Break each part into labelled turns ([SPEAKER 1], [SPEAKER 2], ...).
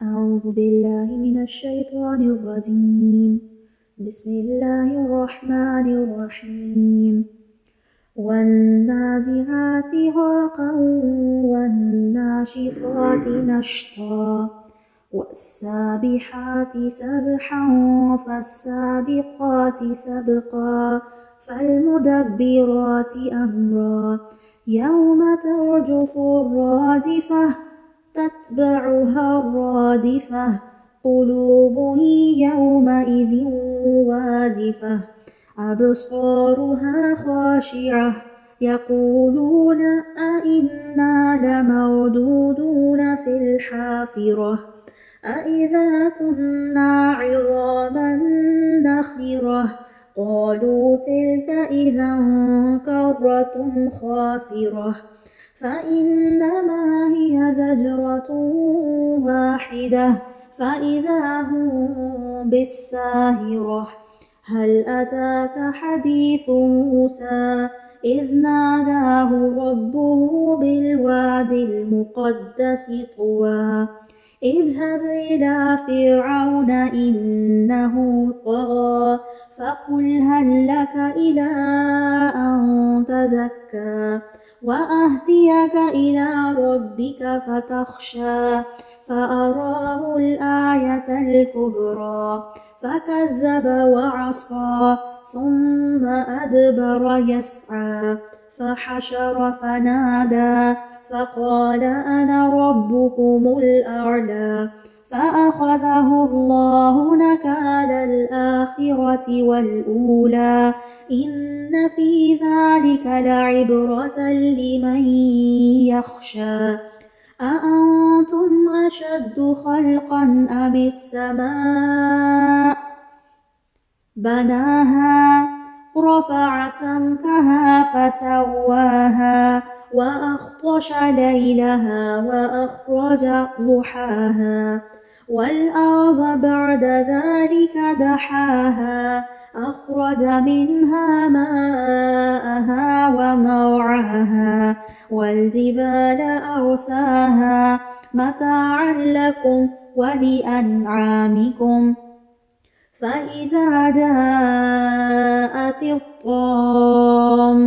[SPEAKER 1] أعوذ بالله من الشيطان الرجيم. بسم الله الرحمن الرحيم. والنازعات غرقا والناشطات نشطا والسابحات سبحا فالسابقات سبقا فالمدبرات أمرا يوم ترجف الراجفة تتبعها الرادفة قلوب يومئذ واجفة أبصارها خاشعة يقولون أئنا لمردودون في الحافرة أئذا كنا عظاما نخرة قالوا تلك إذا كرة خاسرة فإنما هي زجرة واحدة فإذا هم بالساهرة هل أتاك حديث موسى إذ ناداه ربه بالوادي المقدس طوى اذهب إلى فرعون إنه طغى فقل هل لك إلى أن تزكى وأهديك إلى ربك فتخشى فأراه الآية الكبرى فكذب وعصى ثم أدبر يسعى فحشر فنادى فقال أنا ربكم الأعلى فأخذه الله نكال الآخرة والأولى إن في ذلك لعبرة لمن يخشى أأنتم أشد خلقا أم السماء بناها رفع سمكها فسواها وأغطش ليلها وأخرج ضحاها والأرض بعد ذلك دحاها أخرج منها ماءها ومرعاها والجبال أرساها متاعا لكم ولأنعامكم فإذا جاءت الطامة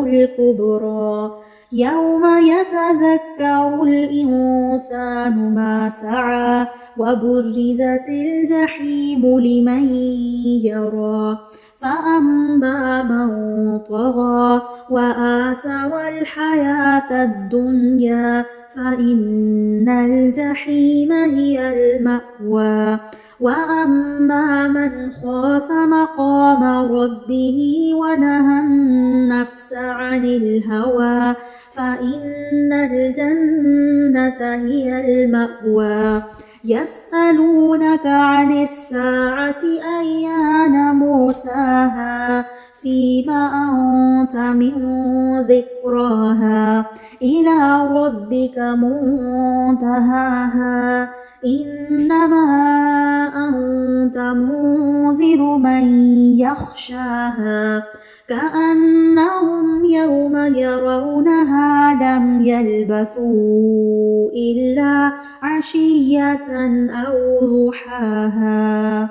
[SPEAKER 1] الكبرى يوم يتذكر الإنسان ما سعى وبرزت الجحيم لمن يرى فأما من طغى وآثر الحياة الدنيا فإن الجحيم هي المأوى وأما من خاف مقام ربه ونهى النفس عن الهوى فإن الجنة هي المأوى يسألونك عن الساعة أيان مرساها فيما أنت من ذكراها إلى ربك منتهاها إنما أنت منذر من يخشاها كأنهم يوم يرونها لم يلبثوا إلا عشية أو ضحاها.